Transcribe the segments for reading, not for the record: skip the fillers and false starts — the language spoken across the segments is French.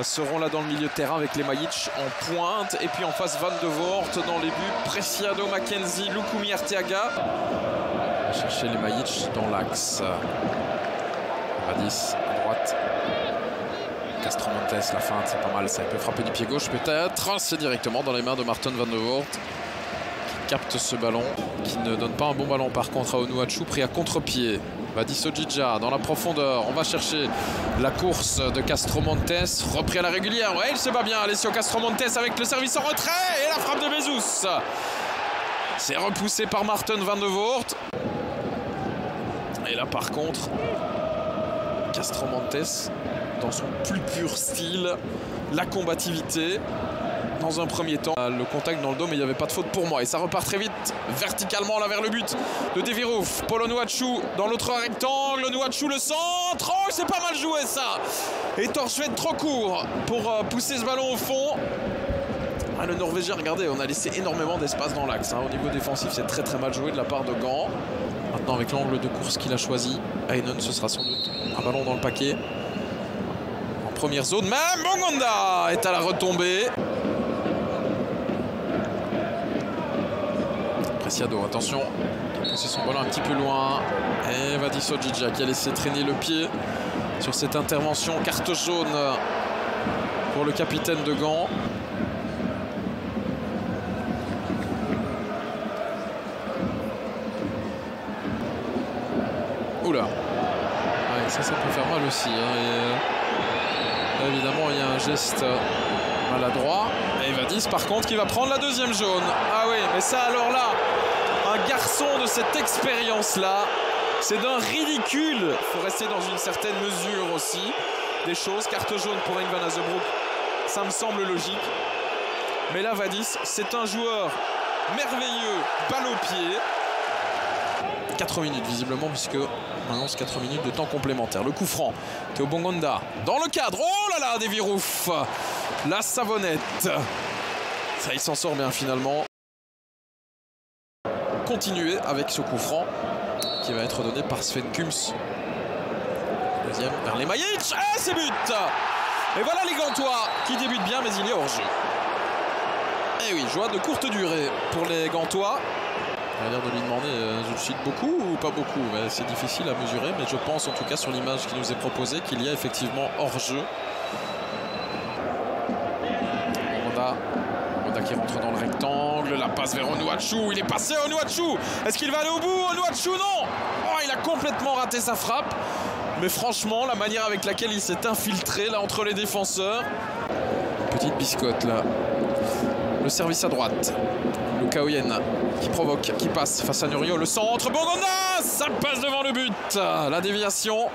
Seront là dans le milieu de terrain avec les Majic en pointe. Et puis en face, Van de Voort dans les buts. Preciado, Mackenzie, Lukumi, Arteaga. On va chercher les Majic dans l'axe. Vadis à droite. Castromontes, la feinte, c'est pas mal. Ça peut frapper du pied gauche peut-être. C'est directement dans les mains de Martin Van de Voort, qui capte ce ballon, qui ne donne pas un bon ballon par contre à Onuachu, pris à contre-pied. Vadis Ojija dans la profondeur. On va chercher la course de Castromontes. Repris à la régulière. Ouais, il se bat bien. Alessio Castromontes avec le service en retrait. Et la frappe de Bezous. C'est repoussé par Martin Van de Voort. Et là, par contre, Castromontes, dans son plus pur style, la combativité. Dans un premier temps, le contact dans le dos, mais il n'y avait pas de faute pour moi. Et ça repart très vite, verticalement là vers le but de Devirouf. Paul Onuachu dans l'autre rectangle. Onuachu le centre. Oh, c'est pas mal joué ça. Et Torchvedt trop court pour pousser ce ballon au fond. Ah, le Norvégien, regardez, on a laissé énormément d'espace dans l'axe. Au niveau défensif, c'est très très mal joué de la part de Gand. Maintenant, avec l'angle de course qu'il a choisi, Heinen, ce sera sans doute un ballon dans le paquet. En première zone, même Bongonda est à la retombée. Preciado, attention, il a poussé son ballon un petit peu loin. Et Vadis Ojija qui a laissé traîner le pied sur cette intervention. Carte jaune pour le capitaine de Gand. Oula. Ouais, ça peut faire mal aussi. Et, évidemment, il y a un geste maladroit. Et Vadis, par contre, qui va prendre la deuxième jaune. Ah oui, mais ça, alors là, un garçon de cette expérience-là, c'est d'un ridicule. Il faut rester dans une certaine mesure aussi des choses. Carte jaune pour Hein Van Azebroek, ça me semble logique. Mais là, Vadis, c'est un joueur merveilleux, balle au pied. 4 minutes visiblement, puisque maintenant c'est 4 minutes de temps complémentaire. Le coup franc, Théo Bongonda dans le cadre. Oh là là, Devirouf, la savonnette. Ça, il s'en sort bien finalement. Continuer avec ce coup franc qui va être donné par Sven Kums. Deuxième vers les Majic. Ah, c'est but. Et voilà les Gantois qui débutent bien, mais il est hors jeu. Et oui, joie de courte durée pour les Gantois. On a l'air de lui demander, je le cite beaucoup ou pas beaucoup? C'est difficile à mesurer, mais je pense en tout cas sur l'image qui nous est proposée qu'il y a effectivement hors-jeu. Bongonda qui rentre dans le rectangle, la passe vers Onuachu, il est passé Onuachu. Est-ce qu'il va aller au bout? Onuachu, non. Oh, il a complètement raté sa frappe. Mais franchement, la manière avec laquelle il s'est infiltré là entre les défenseurs. Petite biscotte là. Le service à droite. Luka Oyen qui provoque, qui passe face à Nurio. Le centre, Bongonda, ça passe devant le but. La déviation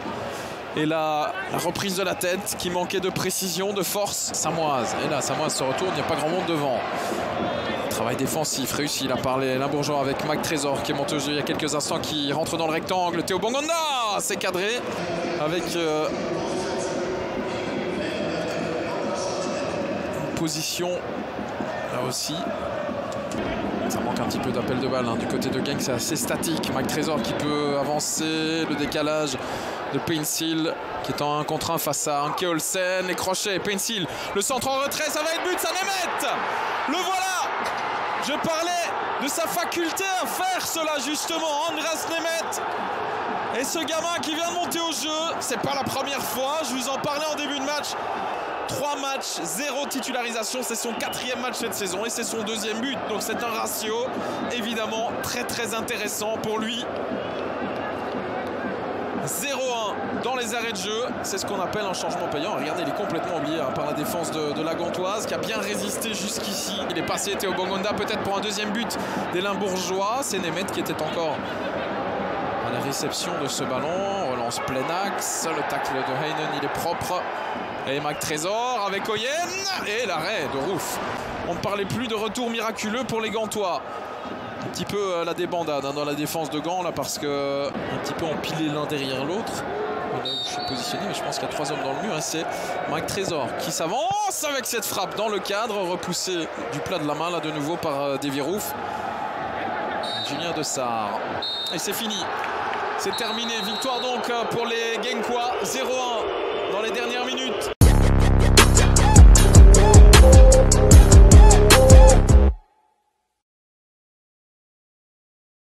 et la reprise de la tête qui manquait de précision, de force. Samoise. Et là, Samoise se retourne, il n'y a pas grand monde devant. Travail défensif réussi là par les Limbourgeois avec Mac Trésor qui est monté au jeu il y a quelques instants, qui rentre dans le rectangle. Théo Bongonda, c'est cadré avec une position là aussi. Ça manque un petit peu d'appel de balle du côté de Genk, c'est assez statique. Mac Trésor qui peut avancer, le décalage de Painsil qui est en 1 contre 1 face à Anke Olsen. Les crochets, Painsil, le centre en retrait, ça va être but, ça Nemeth. Le voilà. Je parlais de sa faculté à faire cela justement, Andras Nemeth. Et ce gamin qui vient de monter au jeu, c'est pas la première fois, je vous en parlais en début de match. 3 matchs, 0 titularisation, c'est son 4e match cette saison et c'est son 2e but. Donc c'est un ratio évidemment très très intéressant pour lui. 0-1 dans les arrêts de jeu, c'est ce qu'on appelle un changement payant. Regardez, il est complètement oublié par la défense de la Gantoise qui a bien résisté jusqu'ici. Il est passé, Théo Bongonda, peut-être pour un 2e but des Limbourgeois. C'est Nemeth qui était encore à la réception de ce ballon. Relance plein axe, le tacle de Heinen, il est propre. Et Mac Trésor avec Oyen et l'arrêt de Rouf. On ne parlait plus de retour miraculeux pour les Gantois. Un petit peu la débandade dans la défense de Gand là, parce que un petit peu empilé l'un derrière l'autre. Là où je suis positionné, mais je pense qu'il y a 3 hommes dans le mur et c'est Mac Trésor qui s'avance avec cette frappe dans le cadre, repoussé du plat de la main là de nouveau par Devirouf. Julien Dessart. Et c'est fini. C'est terminé. Victoire donc pour les Genkois. 0-1